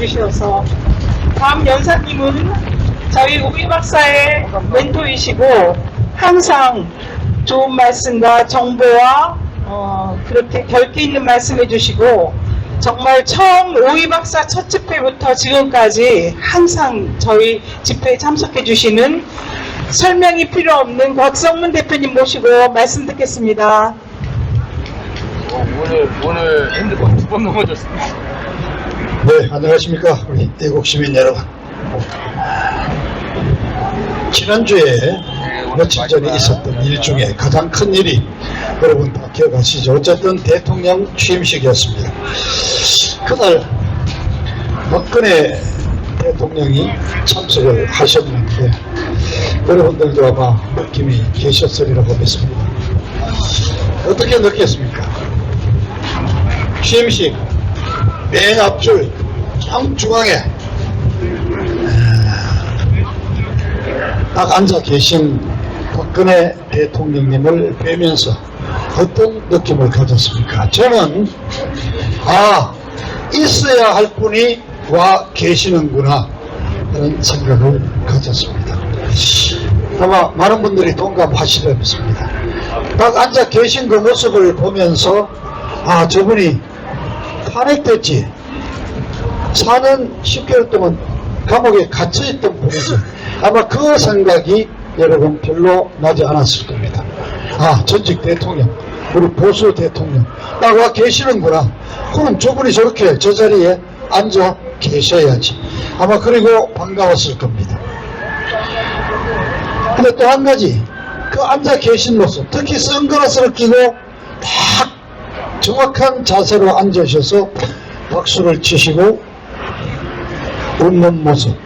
주셔서, 다음 연사님은 저희 오이 박사의 멘토이시고 항상 좋은 말씀과 정보와 그렇게 결기 있는 말씀해 주시고, 정말 처음 오이 박사 첫 집회부터 지금까지 항상 저희 집회에 참석해 주시는, 설명이 필요 없는 곽성문 대표님 모시고 말씀 듣겠습니다. 오늘 핸드폰 2번 넘어졌습니다. 네, 안녕하십니까 우리 애국 시민 여러분. 지난주에 며칠 전에 있었던 일 중에 가장 큰 일이 여러분 다 기억하시죠? 어쨌든 대통령 취임식이었습니다. 그날 박근혜 대통령이 참석을 하셨는데 여러분들도 아마 느낌이 계셨으리라고 믿습니다. 어떻게 느꼈습니까? 취임식 맨 앞줄 정중앙에 딱 앉아 계신 박근혜 대통령님을 뵈면서 어떤 느낌을 가졌습니까? 저는 있어야 할 분이 와 계시는구나 그런 생각을 가졌습니다. 아마 많은 분들이 동감하시려 믿습니다. 딱 앉아 계신 그 모습을 보면서 저분이 탄핵됐지, 4년 10개월 동안 감옥에 갇혀있던 분이지, 아마 그 생각이 여러분 별로 나지 않았을 겁니다. 전직 대통령, 우리 보수 대통령 딱 와 계시는구나. 그럼 저분이 저렇게 저 자리에 앉아 계셔야지. 아마 그리고 반가웠을 겁니다. 근데 또 한 가지, 그 앉아 계신 모습, 특히 선글라스를 끼고 딱 정확한 자세로 앉으셔서 박수를 치시고 웃는 모습,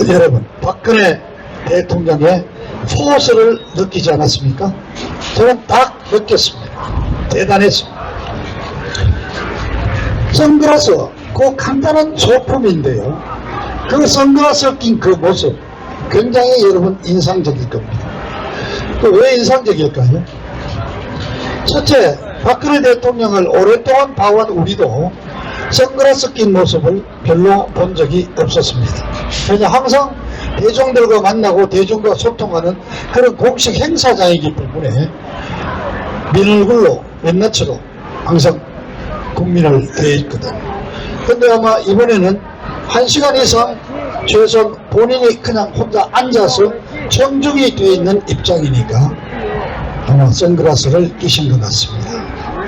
여러분 박근혜 대통령의 포스를 느끼지 않았습니까? 저는 딱 느꼈습니다. 대단했습니다. 선글라스, 그 간단한 소품인데요, 그 선글라스 낀 그 모습 굉장히 여러분 인상적일 겁니다. 왜 인상적일까요? 첫째, 박근혜 대통령을 오랫동안 봐온 우리도 선글라스 낀 모습을 별로 본 적이 없었습니다. 왜냐, 항상 대중들과 만나고 대중과 소통하는 그런 공식 행사장이기 때문에 민얼굴로 맨낯으로 항상 국민을 대했거든요. 근데 아마 이번에는 1시간 이상 최소한 본인이 그냥 혼자 앉아서 정중히 되어 있는 입장이니까 아마 선글라스를 끼신 것 같습니다.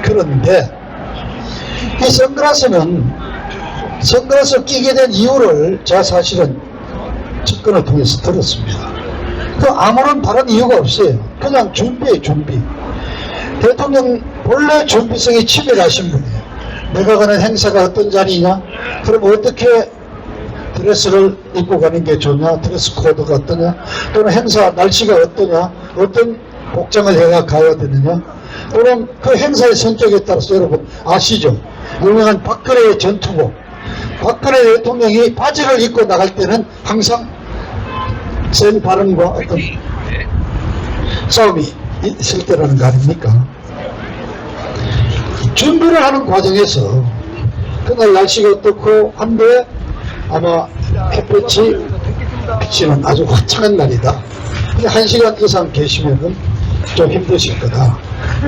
그런데 이 선글라스 끼게 된 이유를 제가 사실은 접근을 통해서 들었습니다. 그 아무런 다른 이유가 없어요. 그냥 준비예요, 준비. 대통령 본래 준비성이 치밀하신 분이에요. 내가 가는 행사가 어떤 자리냐, 그럼 어떻게 드레스를 입고 가는 게 좋냐, 드레스 코드가 어떠냐, 또는 행사 날씨가 어떠냐, 어떤 복장을 해가 가야 되느냐, 또는 그 행사의 성격에 따라서 여러분 아시죠? 유명한 박근혜의 전투복, 박근혜 대통령이 바지를 입고 나갈 때는 항상 센 발언과 어떤 싸움이 있을 때라는 거 아닙니까? 준비를 하는 과정에서 그날 날씨가 어떻고 한데 아마 햇볕이 비치는 아주 화창한 날이다. 1시간 이상 계시면은 좀 힘드실 거다.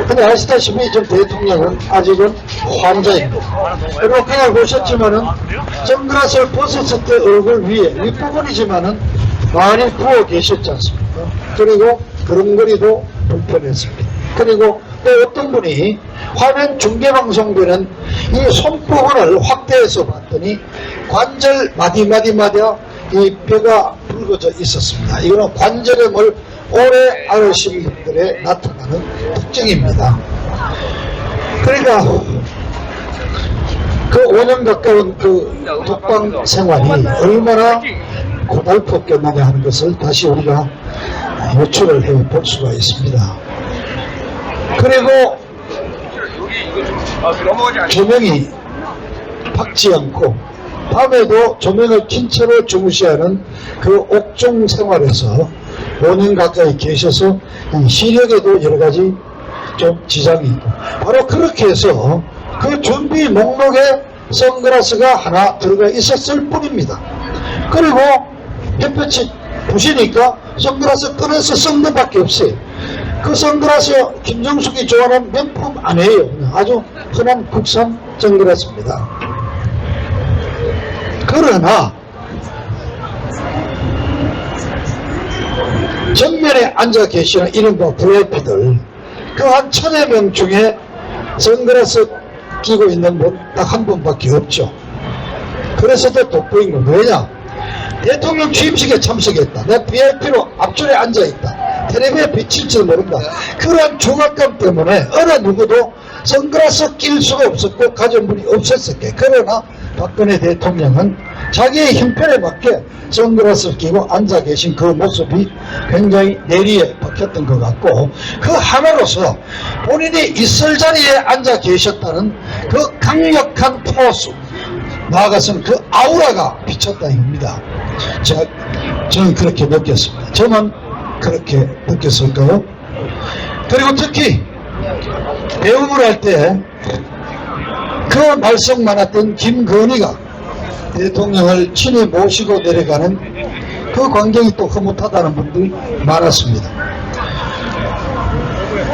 근데 아시다시피 좀 대통령은 아직은 환자입니다. 그리고 그냥 보셨지만은 선글라스를 벗었을 때 얼굴 위에 윗부분이지만은 많이 부어 계셨지 않습니까? 그리고 걸음걸이도 불편했습니다. 그리고 또 어떤 분이 화면 중계방송되는 이 손부분을 확대해서 봤더니 관절 마디마디마다 이 뼈가 붉어져 있었습니다. 이거는 관절염을 오래 앓으신 분들에 나타나는 특징입니다. 그러니까 그 5년 가까운 그 독방 생활이 얼마나 고달팠겠느냐 하는 것을 다시 우리가 요출을 해 볼 수가 있습니다. 그리고 조명이 밝지 않고 밤에도 조명을 킨 채로 주무셔야 하는 그 옥중 생활에서 5년 가까이 계셔서 시력에도 여러가지 좀 지장이 있고, 바로 그렇게 해서 그 준비 목록에 선글라스가 하나 들어가 있었을 뿐입니다. 그리고 햇볕이 부시니까 선글라스 꺼내서 쓴 것밖에 없어요. 그 선글라스 김정숙이 좋아하는 명품 아니에요. 아주 흔한 국산 선글라스입니다. 그러나 정면에 앉아 계시는 이른바 VIP들 그 한 1000여 명 중에 선글라스 끼고 있는 분 딱 한 분밖에 없죠. 그래서 더 돋보인 건 왜냐? 대통령 취임식에 참석했다. 내 VIP로 앞줄에 앉아있다. 텔레비에 비칠지도 모른다. 그런 중압감 때문에 어느 누구도 선글라스 낄 수가 없었고 가진 분이 없었을게. 그러나 박근혜 대통령은 자기의 형편에 맞게 선글라스 끼고 앉아 계신 그 모습이 굉장히 내리에 박혔던 것 같고, 그 하나로서 본인이 있을 자리에 앉아 계셨다는 그 강력한 포스, 나아가서는 그 아우라가 비쳤다 이겁니다. 저는 그렇게 느꼈습니다. 저만 그렇게 느꼈을까요? 그리고 특히 배움을 할 때 그 말썽 많았던 김건희가 대통령을 친히 모시고 내려가는 그 광경이 또 흐뭇하다는 분들이 많았습니다.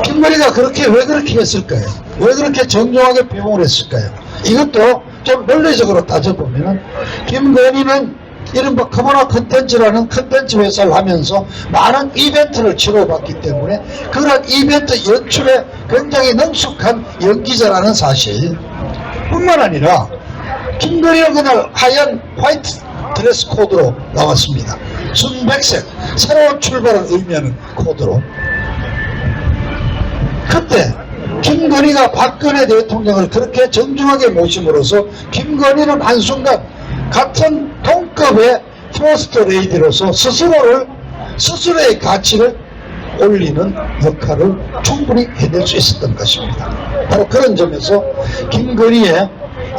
김건희가 왜 그렇게 했을까요? 왜 그렇게 정중하게 배웅을 했을까요? 이것도 좀 논리적으로 따져보면 김건희는 이른바 커머너 컨텐츠라는 컨텐츠 회사를 하면서 많은 이벤트를 치러봤기 때문에 그런 이벤트 연출에 굉장히 능숙한 연기자라는 사실 뿐만 아니라 김건희는 그날 하얀 화이트 드레스 코드로 나왔습니다. 순백색 새로운 출발을 의미하는 코드로. 그때 김건희가 박근혜 대통령을 그렇게 정중하게 모심으로써 김건희는 한순간 같은 동급의 퍼스트 레이디로서 스스로의 가치를 올리는 역할을 충분히 해낼 수 있었던 것입니다. 바로 그런 점에서 김건희의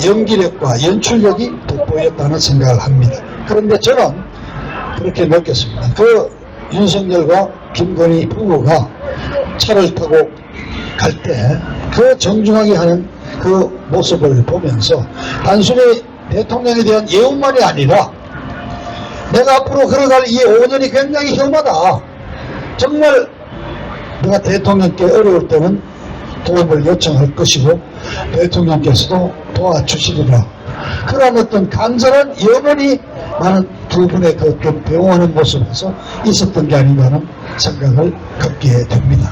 연기력과 연출력이 돋보였다는 생각을 합니다. 그런데 저는 그렇게 느꼈습니다. 그 윤석열과 김건희 부부가 차를 타고 갈 때 그 정중하게 하는 그 모습을 보면서 단순히 대통령에 대한 예우만이 아니라 내가 앞으로 걸어갈 이 5년이 굉장히 험하다. 정말 내가 대통령께 어려울 때는 도움을 요청할 것이고 대통령께서도 도와주시리라. 그런 어떤 간절한 염원이 많은 두 분의 그 배웅하는 모습에서 있었던 게 아닌가 하는 생각을 갖게 됩니다.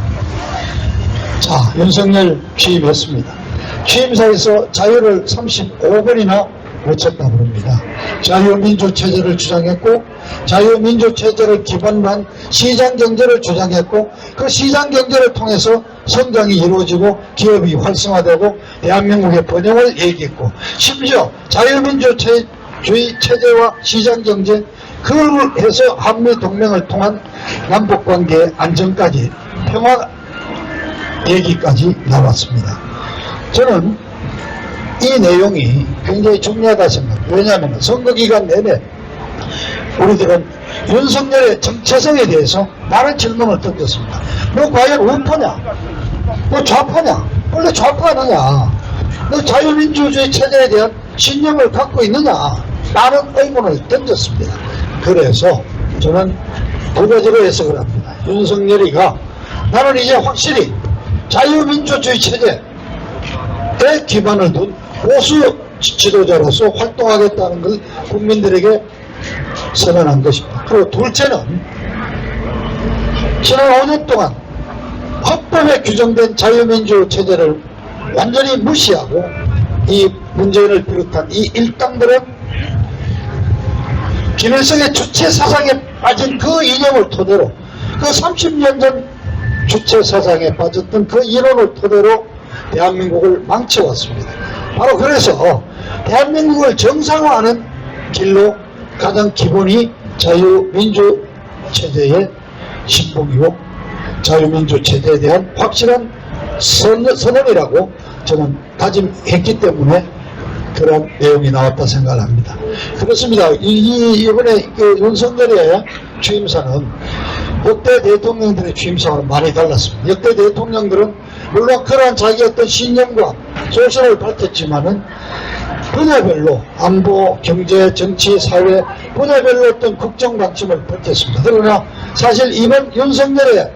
자, 윤석열 취임했습니다. 취임사에서 자유를 35번이나 외쳤다 그럽니다. 자유민주체제를 주장했고 자유민주체제를 기반으로 한 시장경제를 주장했고 그 시장경제를 통해서 성장이 이루어지고 기업이 활성화되고 대한민국의 번영을 얘기했고 심지어 자유민주주의 체제와 시장경제 그걸 해서 한미동맹을 통한 남북관계의 안정까지 평화 얘기까지 나왔습니다. 저는 이 내용이 굉장히 중요하다 생각합니다. 왜냐하면 선거기간 내내 우리들은 윤석열의 정체성에 대해서 많은 질문을 던졌습니다. 너 과연 우파냐? 너 좌파냐? 원래 좌파느냐? 너 자유민주주의 체제에 대한 신념을 갖고 있느냐? 많은 의문을 던졌습니다. 그래서 저는 두 가지로 해석을 합니다. 윤석열이가 나는 이제 확실히 자유민주주의 체제에 기반을 둔 보수 지도자로서 활동하겠다는 걸 국민들에게 선언한 것입니다. 그리고 둘째는 지난 5년 동안 헌법에 규정된 자유민주 체제를 완전히 무시하고 이 문재인을 비롯한 이 일당들은 김일성의 주체 사상에 빠진 그 이념을 토대로 그 30년 전 주체 사상에 빠졌던 그 이론을 토대로 대한민국을 망쳐왔습니다. 바로 그래서 대한민국을 정상화하는 길로 가장 기본이 자유민주체제의 신봉이고 자유민주체제에 대한 확실한 선언이라고 저는 다짐했기 때문에 그런 내용이 나왔다 생각을 합니다. 그렇습니다. 이번에 그 윤석열의 취임사는 역대 대통령들의 취임사와는 많이 달랐습니다. 역대 대통령들은 물론 그러한 자기 어떤 신념과 소신을 밝혔지만은 분야별로 안보, 경제, 정치, 사회 분야별로 어떤 국정 방침을 펼쳤습니다. 그러나 사실 이번 윤석열의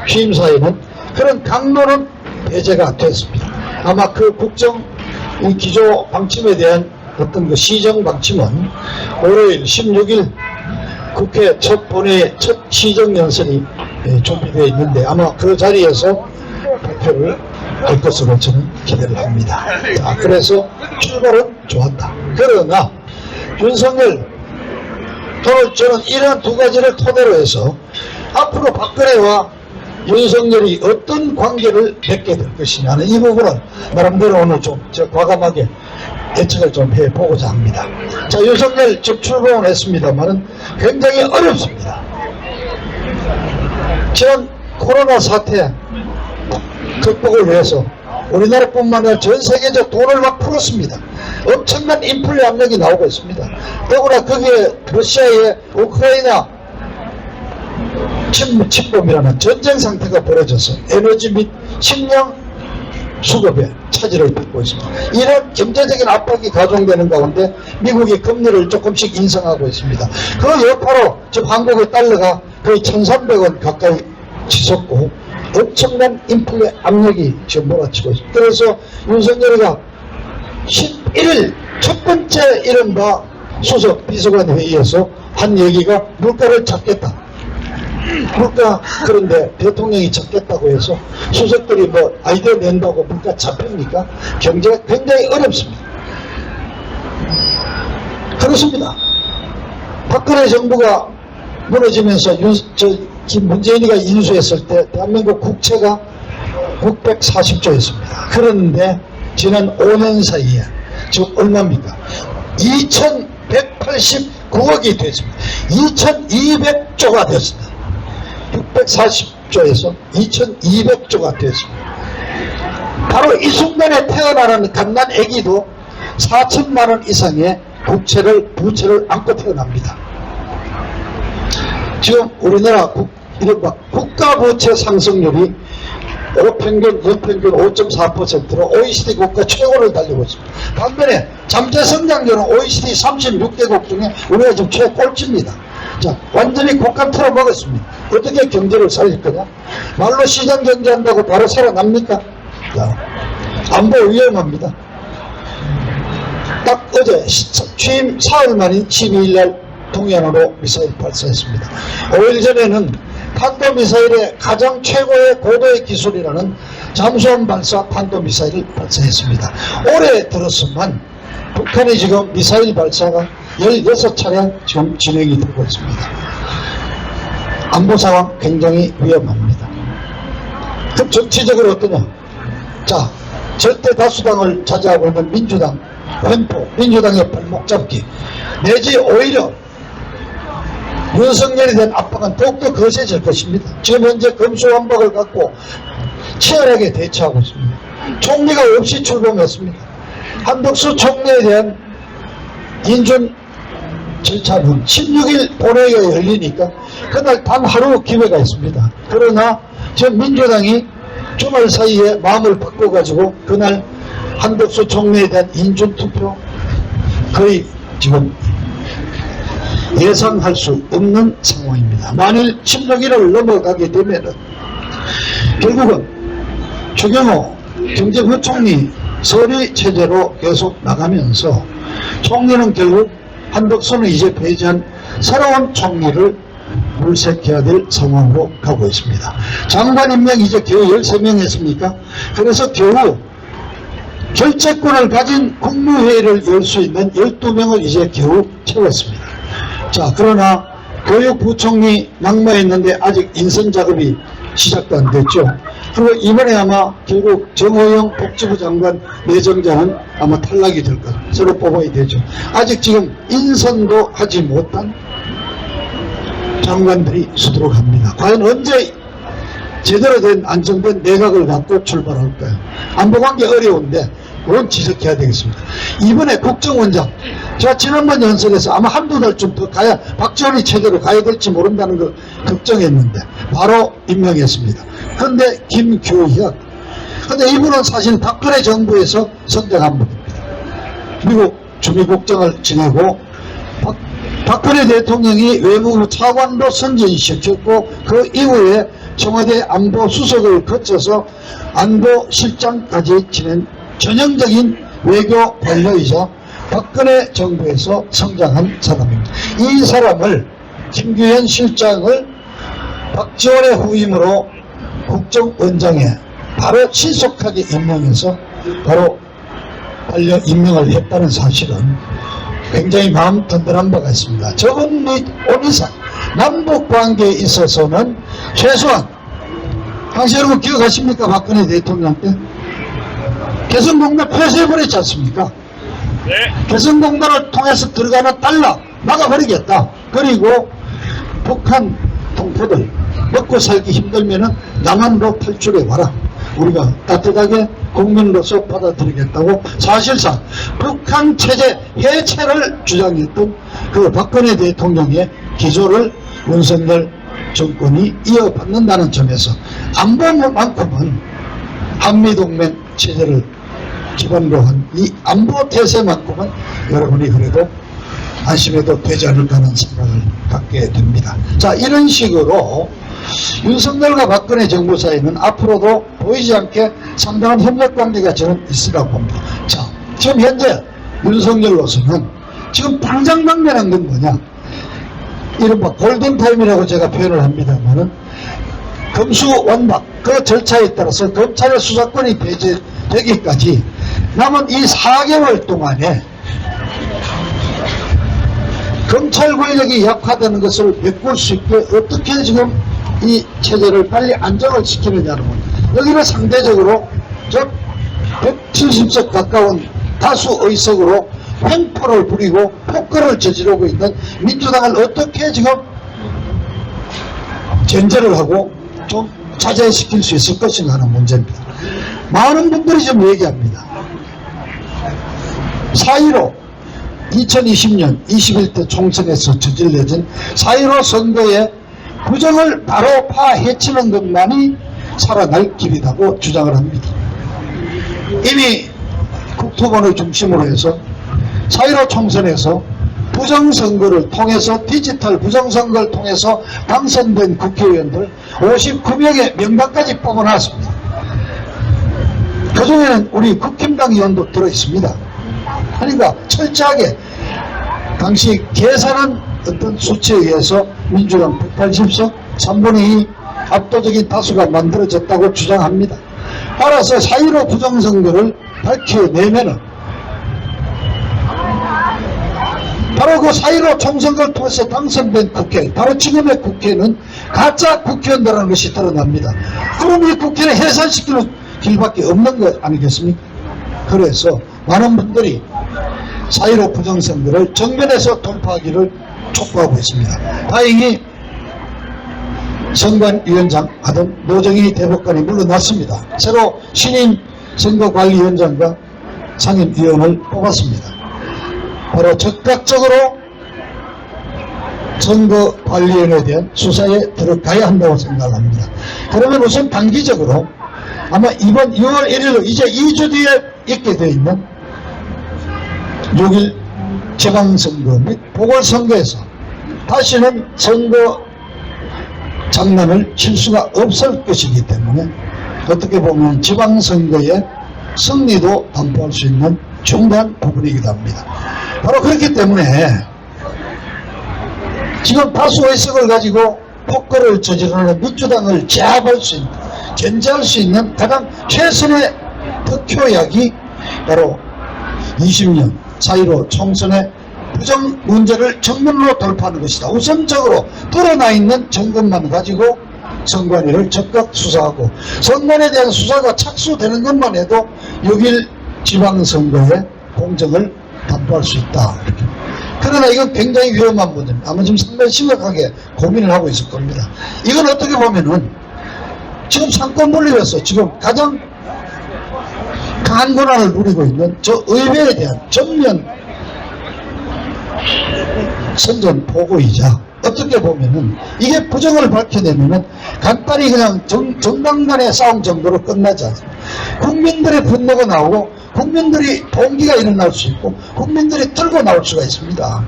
취임사에는 그런 강론은 배제가 됐습니다. 아마 그 국정 이 기조 방침에 대한 어떤 그 시정 방침은 월요일 16일 국회 첫 본회의 첫 시정 연설이 준비되어 있는데 아마 그 자리에서 발표를 할 것으로 저는 기대를 합니다. 자, 그래서 출발은 좋았다. 그러나 윤석열 오늘 저는 이런 두 가지를 토대로 해서 앞으로 박근혜와 윤석열이 어떤 관계를 맺게 될 것이냐는 이 부분은 나름대로 오늘 좀 과감하게 예측을 좀 해보고자 합니다. 자, 윤석열 즉 출범을 했습니다만은 굉장히 어렵습니다. 지난 코로나 사태 극복을 위해서 우리나라뿐만 아니라 전 세계적 돈을 막 풀었습니다. 엄청난 인플레 압력이 나오고 있습니다. 더구나 거기에 러시아의 우크라이나 침범이라는 전쟁 상태가 벌어져서 에너지 및 식량 수급에 차질을 빚고 있습니다. 이런 경제적인 압박이 가중되는 가운데 미국이 금리를 조금씩 인상하고 있습니다. 그 여파로 지금 한국의 달러가 거의 1,300원 가까이 치솟고 엄청난 인플레 압력이 지금 몰아치고 있습니다. 그래서 윤석열이가 11일 첫 번째 이른바 수석 비서관 회의에서 한 얘기가 물가를 잡겠다. 물가 그런데 대통령이 잡겠다고 해서 수석들이 뭐 아이디어 낸다고 물가 잡힙니까? 경제가 굉장히 어렵습니다. 그렇습니다. 박근혜 정부가 무너지면서 문재인이가 인수했을 때 대한민국 국채가 640조였습니다. 그런데 지난 5년 사이에 지금 얼마입니까? 2189억이 됐습니다. 2200조가 됐습니다. 640조에서 2200조가 됐습니다. 바로 이 순간에 태어나는 갓난 아기도 4천만원 이상의 부채를 안고 태어납니다. 지금 우리나라 이른바 국가부채 상승률이 연평균 5.4%로 OECD 국가 최고를 달리고 있습니다. 반면에 잠재 성장률은 OECD 36개국 중에 우리가 지금 최꼴찌입니다. 자, 완전히 국가 틀어먹었습니다. 어떻게 경제를 살릴 거냐? 말로 시장 경제한다고 바로 살아납니까? 자, 안보 위험합니다. 딱 어제 취임 사흘 만인 12일날 동해안으로 미사일 발사했습니다. 5일 전에는 탄도미사일의 가장 최고의 고도의 기술이라는 잠수함 발사 탄도미사일을 발사했습니다. 올해 들었으면 북한이 지금 미사일 발사가 16차례 지금 진행이 되고 있습니다. 안보 상황 굉장히 위험합니다. 그럼 정치적으로 어떠냐? 자, 절대 다수당을 차지하고 있는 민주당 횡포, 민주당의 발목 잡기 내지 오히려 윤석열에 대한 압박은 더욱더 거세질 것입니다. 지금 현재 검수완박을 갖고 치열하게 대처하고 있습니다. 총리가 없이 출범했습니다. 한덕수 총리에 대한 인준 절차는 16일 본회의가 열리니까 그날 단 하루 기회가 있습니다. 그러나 지금 민주당이 주말 사이에 마음을 바꿔가지고 그날 한덕수 총리에 대한 인준 투표 거의 지금 예상할 수 없는 상황입니다. 만일 16일을 넘어가게 되면은 결국은 추경호 경제부총리 서리 체제로 계속 나가면서 총리는 결국 한덕수는 이제 배제한 새로운 총리를 물색해야 될 상황으로 가고 있습니다. 장관 임명 이제 겨우 13명 했습니까? 그래서 겨우 결재권을 가진 국무회의를 열 수 있는 12명을 이제 겨우 채웠습니다. 자, 그러나 교육부총리 낙마했는데 아직 인선 작업이 시작도 안 됐죠. 그리고 이번에 아마 결국 정호영 복지부 장관 내정자는 아마 탈락이 될 거다. 새로 뽑아야 되죠. 아직 지금 인선도 하지 못한 장관들이 수두룩합니다. 과연 언제 제대로 된 안정된 내각을 갖고 출발할까요? 안보관계 어려운데 그건 지적해야 되겠습니다. 이번에 국정원장 제가 지난번 연설에서 아마 한두 달 좀 더 가야 박지원이 제대로 가야 될지 모른다는 걸 걱정했는데 바로 임명했습니다. 그런데 김규혁, 근데 이분은 사실 박근혜 정부에서 선정한 분입니다. 미국 주미국장을 지내고 박근혜 대통령이 외무부 차관도 선전시켰고 그 이후에 청와대 안보수석을 거쳐서 안보실장까지 지낸 전형적인 외교 관료이자 박근혜 정부에서 성장한 사람입니다. 이 사람을 김규현 실장을 박지원의 후임으로 국정원장에 바로 신속하게 임명해서 바로 관련 임명을 했다는 사실은 굉장히 마음 든든한 바가 있습니다. 저번 온 이상 남북관계에 있어서는 최소한 당시 여러분 기억하십니까? 박근혜 대통령 때 개성공단 폐쇄해버렸지 않습니까? 네. 개성공단을 통해서 들어가는 달러 막아버리겠다. 그리고 북한 동포들 먹고 살기 힘들면은 남한으로 탈출해 와라. 우리가 따뜻하게 국민으로서 받아들이겠다고 사실상 북한 체제 해체를 주장했던 그 박근혜 대통령의 기조를 윤석열 정권이 이어받는다는 점에서 안보만큼은 한미동맹 체제를 기반으로 한 이 안보태세만큼은 여러분이 그래도 안심해도 되지 않을까 하는 생각을 갖게 됩니다. 자, 이런 식으로 윤석열과 박근혜 정부 사이는 앞으로도 보이지 않게 상당한 협력관계가 저는 있으라고 봅니다. 자, 지금 현재 윤석열로서는 지금 당장 당면한 건 뭐냐? 이른바 골든타임이라고 제가 표현을 합니다만은 검수완박 그 절차에 따라서 검찰의 수사권이 배제되기까지 남은 이 4개월 동안에 검찰 권력이 약화되는 것을 메꿀 수 있게 어떻게 지금 이 체제를 빨리 안정을 시키느냐는 겁니다. 여기는 상대적으로 즉 170석 가까운 다수 의석으로 횡포를 부리고 폭거를 저지르고 있는 민주당을 어떻게 지금 견제를 하고 좀 자제시킬 수 있을 것인가 하는 문제입니다. 많은 분들이 좀 얘기합니다. 4.15 2020년 21대 총선에서 저질러진 4.15 선거의 부정을 바로 파헤치는 것만이 살아날 길이라고 주장을 합니다. 이미 국토본을 중심으로 해서 4.15 총선에서 부정선거를 통해서 디지털 부정선거를 통해서 당선된 국회의원들 59명의 명단까지 뽑아놨습니다. 그중에는 우리 국힘당 의원도 들어있습니다. 그러니까 철저하게 당시 계산한 어떤 수치에 의해서 민주당 180석 3분의 2 압도적인 다수가 만들어졌다고 주장합니다. 따라서 4.15 부정선거를 밝혀내면은 바로 그 4.15 총선거를 통해서 당선된 국회, 바로 지금의 국회는 가짜 국회의원이라는 것이 드러납니다. 그럼 이 국회는 해산시키는 길밖에 없는 것 아니겠습니까? 그래서 많은 분들이 4.15 부정선거를 정면에서 돌파하기를 촉구하고 있습니다. 다행히 선관위원장 하던 노정희 대법관이 물러났습니다. 새로 신임 선거관리위원장과 상임위원을 뽑았습니다. 바로 적극적으로 선거관리위원회에 대한 수사에 들어가야 한다고 생각합니다. 그러면 우선 단기적으로 아마 이번 6월 1일로 이제 2주 뒤에 있게 되어 있는 6일 지방선거 및 보궐선거에서 다시는 선거 장난을 칠 수가 없을 것이기 때문에 어떻게 보면 지방선거의 승리도 담보할 수 있는 중요한 부분이기도 합니다. 바로 그렇기 때문에 지금 다수 의석을 가지고 폭거를 저지르는 민주당을 제압할 수 있는, 견제할 수 있는 가장 최선의 득표약이 바로 20년 4.15 총선의 부정 문제를 정면으로 돌파하는 것이다. 우선적으로 드러나 있는 증거만 가지고 선관위를 적극 수사하고 선관에 대한 수사가 착수되는 것만 해도 6일 지방선거의 공정을 담보할 수 있다. 이렇게. 그러나 이건 굉장히 위험한 문제입니다. 아마 지금 상당히 심각하게 고민을 하고 있을 겁니다. 이건 어떻게 보면은 지금 상권 분립에서 지금 가장 강한 권한을 누리고 있는 저 의회에 대한 전면 선전 보고이자 어떻게 보면은 이게 부정을 밝혀내면은 간단히 그냥 정당 간의 싸움 정도로 끝나지 않습니다. 국민들의 분노가 나오고 국민들이 봉기가 일어날 수 있고 국민들이 들고 나올 수가 있습니다.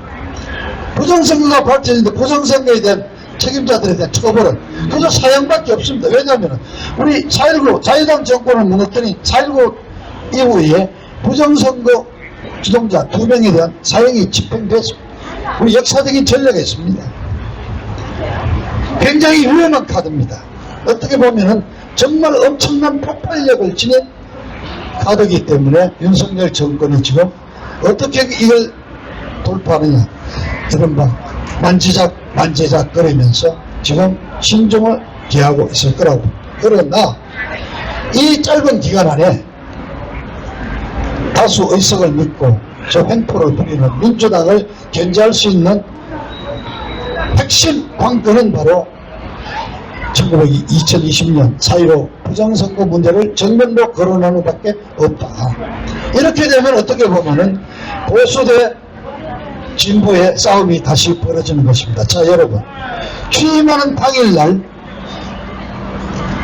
부정선거가 발전했는데 부정선거에 대한 책임자들에 대한 처벌은 그저 사형밖에 없습니다. 왜냐하면 우리 4.19 자유당 정권을 무너뜨린 4.19 이후에 부정선거 주동자 2명에 대한 사형이 집행됐습니다. 우리 역사적인 전례가 있습니다. 굉장히 위험한 카드입니다. 어떻게 보면은 정말 엄청난 폭발력을 지닌 카드이기 때문에 윤석열 정권이 지금 어떻게 이걸 돌파하느냐 이른바 만지작 거리면서 지금 신중을 기하고 있을 거라고. 그러나 이 짧은 기간 안에 다수 의석을 믿고 저 횡포를 부리는 민주당을 견제할 수 있는 핵심 관건은 바로 2020년 4.15 부정선거 문제를 정면으로 거론하는 밖에 없다. 이렇게 되면 어떻게 보면은 보수 대 진보의 싸움이 다시 벌어지는 것입니다. 자, 여러분, 취임하는 당일날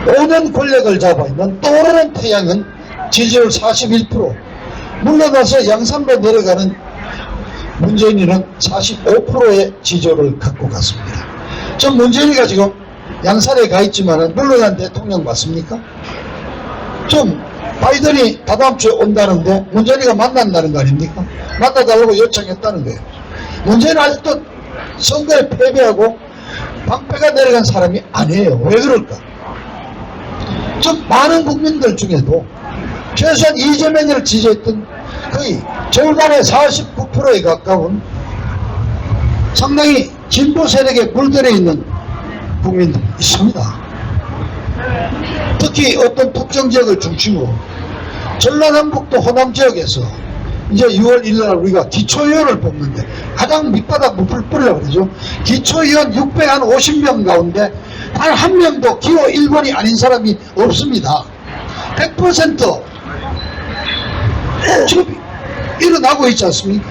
5년 권력을 잡아있는 떠오르는 태양은 지지율 41%, 물러나서 양산로 내려가는 문재인이는 45%의 지지율을 갖고 갔습니다. 전 문재인이가 지금 양산에 가 있지만은 물러난 대통령 맞습니까? 좀 바이든이 다다음 주에 온다는데 문재인이가 만난다는 거 아닙니까? 만나달라고 요청했다는 거예요. 문재인은 아직도 선거에 패배하고 방패가 내려간 사람이 아니에요. 왜 그럴까? 좀 많은 국민들 중에도 최소한 이재명을 지지했던 거의 절반의 49%에 가까운 상당히 진보 세력에 물들여 있는 국민들이 있습니다. 특히 어떤 특정 지역을 중심으로 전라남북도 호남 지역에서 이제 6월 1일 우리가 기초의원을 뽑는데 가장 밑바닥 무풀 뿌리라고 그러죠. 기초의원 650명 가운데 단 한 명도 기호 1번이 아닌 사람이 없습니다. 100% 지금 일어나고 있지 않습니까?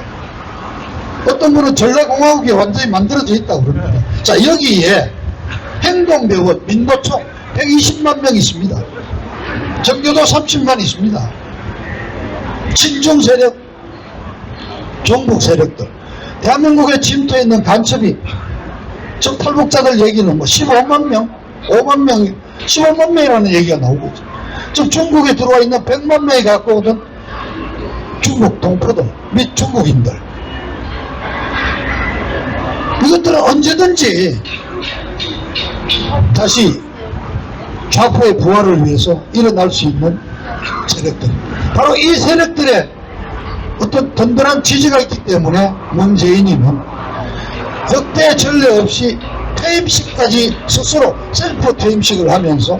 어떤 분은 전라공화국이 완전히 만들어져 있다고 그럽니다. 자, 여기에 행동대원, 민노총 120만 명 있습니다. 정교도 30만 있습니다. 친중 세력, 종북 세력들, 대한민국에 침투해 있는 간첩이, 즉 탈북자들 얘기는 뭐 15만 명, 5만 명, 15만 명이라는 얘기가 나오고 있죠. 즉 중국에 들어와 있는 100만 명이 갖고 오던 중국 동포들 및 중국인들, 이것들은 언제든지 다시 좌포의 부활을 위해서 일어날 수 있는 세력들, 바로 이 세력들의 어떤 든든한 지지가 있기 때문에 문재인이는 역대 전례 없이 퇴임식까지 스스로 셀프 퇴임식을 하면서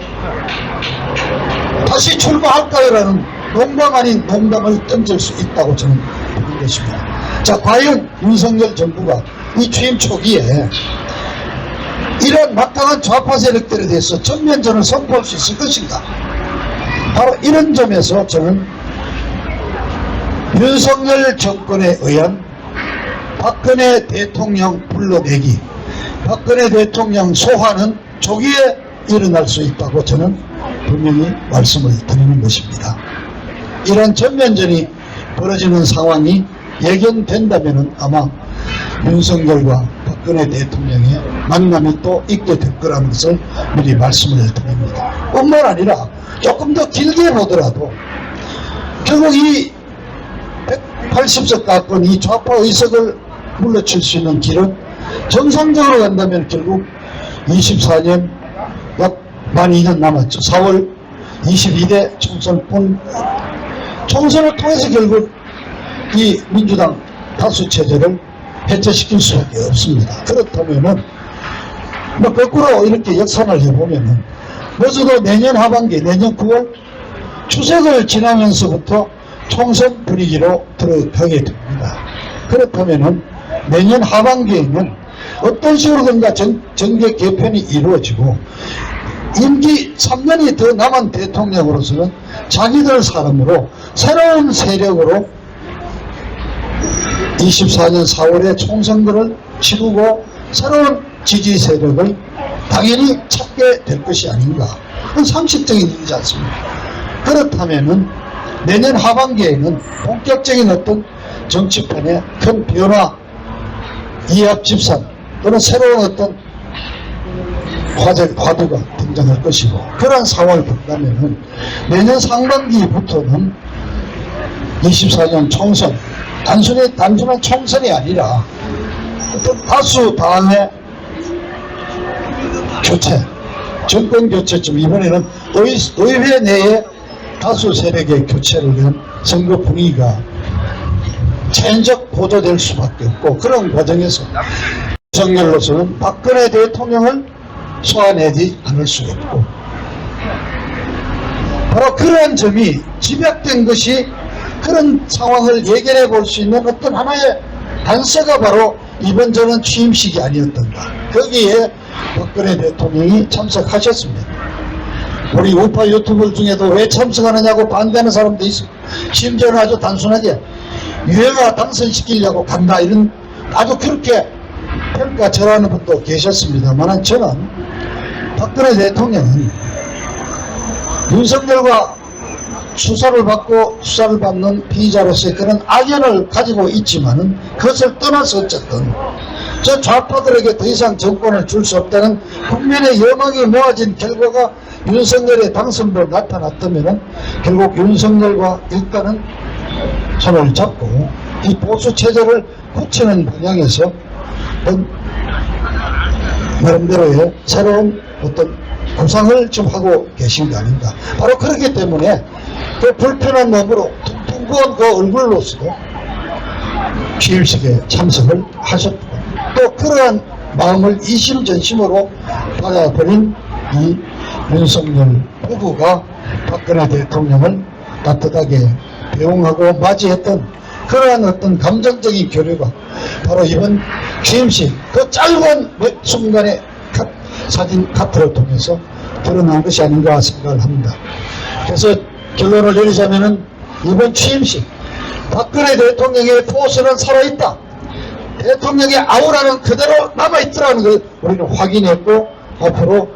다시 출마할까요라는 농담 아닌 농담을 던질 수 있다고 저는 보는 것입니다. 자, 과연 윤석열 정부가 이 취임 초기에 이런 막강한 좌파 세력들에 대해서 전면전을 선포할 수 있을 것인가? 바로 이런 점에서 저는 윤석열 정권에 의한 박근혜 대통령 불러내기, 박근혜 대통령 소환은 조기에 일어날 수 있다고 저는 분명히 말씀을 드리는 것입니다. 이런 전면전이 벌어지는 상황이 예견된다면 아마 윤석열과 박근혜 대통령의 만남이 또 있게 될 거라는 것을 미리 말씀을 드립니다. 뿐만 아니라 조금 더 길게 보더라도 결국 이 180석 가까운 이 좌파 의석을 물러칠 수 있는 길은 정상적으로 간다면 결국 24년 약 만 2년 남았죠. 4월 22대 총선을 통해서 결국 이 민주당 다수 체제를 해체시킬 수밖에 없습니다. 그렇다면은 뭐 거꾸로 이렇게 역산을 해보면은 먼저도 내년 하반기, 내년 9월 추석을 지나면서부터 총선 분위기로 들어가게 됩니다. 그렇다면은 내년 하반기에는 어떤 식으로든가 정계 개편이 이루어지고 임기 3년이 더 남은 대통령으로서는 자기들 사람으로 새로운 세력으로 24년 4월에 총선거를 치르고 새로운 지지 세력을 당연히 찾게 될 것이 아닌가. 그건 상식적인 일이지 않습니까? 그렇다면은 내년 하반기에는 본격적인 어떤 정치판에 큰 변화, 이합 집산 또는 새로운 어떤 화두가 등장할 것이고, 그런 상황을 본다면은 내년 상반기부터는 24년 총선, 단순한 총선이 아니라 어떤 다수 당의 교체, 정권 교체쯤, 이번에는 의회 내에 다수 세력의 교체를 위한 선거 분위기가 체인적 고조될 수밖에 없고, 그런 과정에서 윤석열로서는 박근혜 대통령을 소환하지 않을 수 없고, 바로 그러한 점이 집약된 것이 그런 상황을 예견해 볼 수 있는 어떤 하나의 단서가 바로 이번 저는 취임식이 아니었던가. 거기에 박근혜 대통령이 참석하셨습니다. 우리 우파 유튜버 중에도 왜 참석하느냐고 반대하는 사람도 있고, 심지어는 아주 단순하게 유해가 당선시키려고 간다, 이런 아주 그렇게 평가절하는 분도 계셨습니다만, 저는 박근혜 대통령은 윤석열과 수사를 받는 피의자로서의 그런 악연을 가지고 있지만은, 그것을 떠나서 어쨌든 저 좌파들에게 더 이상 정권을 줄 수 없다는 국민의 여망이 모아진 결과가 윤석열의 당선으로 나타났다면은, 결국 윤석열과 일단은 손을 잡고 이 보수 체제를 고치는 방향에서 나름대로의 새로운 어떤 구상을 좀 하고 계신 게 아닌가. 바로 그렇기 때문에 그 불편한 몸으로 둥근 그 얼굴로서도 취임식에 참석을 하셨고, 또 그러한 마음을 이심전심으로 받아버린 이 윤석열 부부가 박근혜 대통령을 따뜻하게 배웅하고 맞이했던 그러한 어떤 감정적인 교류가 바로 이번 취임식 그 짧은 순간의 사진 카트를 통해서 드러난 것이 아닌가 생각을 합니다. 그래서 결론을 내리자면은 이번 취임식 박근혜 대통령의 포스는 살아있다, 대통령의 아우라는 그대로 남아있더라는 걸 우리는 확인했고, 앞으로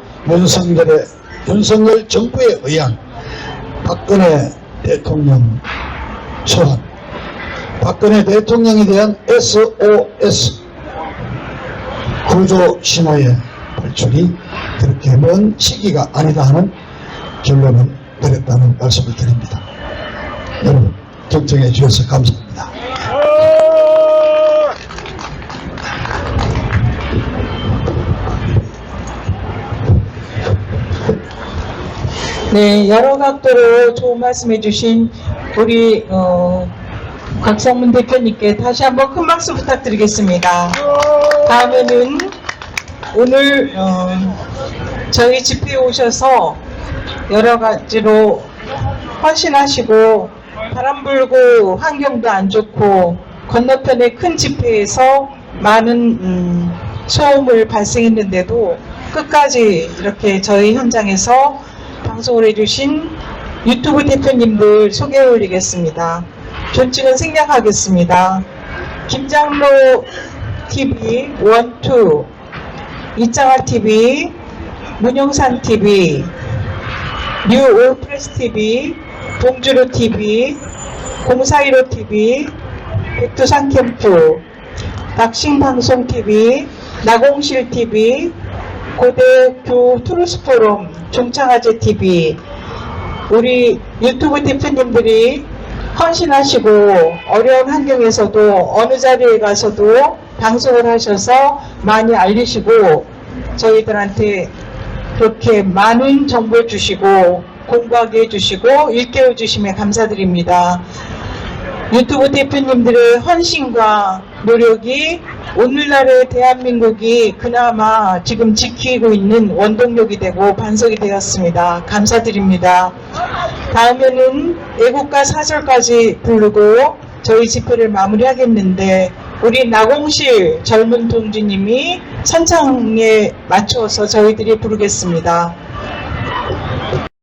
윤석열 정부에 의한 박근혜 대통령 소환, 박근혜 대통령에 대한 SOS 구조 신호의 발출이 그렇게 먼 시기가 아니다 하는 결론을 내렸다는 말씀을 드립니다. 여러분 경청해 주셔서 감사합니다. 네, 여러 각도로 좋은 말씀해 주신 우리 곽성문 대표님께 다시 한번 큰 박수 부탁드리겠습니다. 다음에는 오늘 저희 집회에 오셔서 여러 가지로 헌신하시고, 바람 불고 환경도 안 좋고 건너편의 큰 집회에서 많은 소음을 발생했는데도 끝까지 이렇게 저희 현장에서 방송을 해주신 유튜브 대표님들 소개해 올리겠습니다. 존칭은 생략하겠습니다. 김장로 TV 1, 2, 이창화 TV, 문영산 TV, 뉴 올프레스 TV, 동주로 TV, 0415 TV, 백두산 캠프, 박싱방송 TV, 나공실 TV, 고대교 투르스 포럼, 종창아재 TV, 우리 유튜브 대표님들이 헌신하시고 어려운 환경에서도 어느 자리에 가서도 방송을 하셔서 많이 알리시고 저희들한테 그렇게 많은 정보 주시고 공부하게 해주시고 일깨워 주심에 감사드립니다. 유튜브 대표님들의 헌신과 노력이 오늘날의 대한민국이 그나마 지금 지키고 있는 원동력이 되고 반석이 되었습니다. 감사드립니다. 다음에는 애국가 사절까지 부르고 저희 집회를 마무리하겠는데, 우리 나공실 젊은 동지님이 선창에 맞추어서 저희들이 부르겠습니다.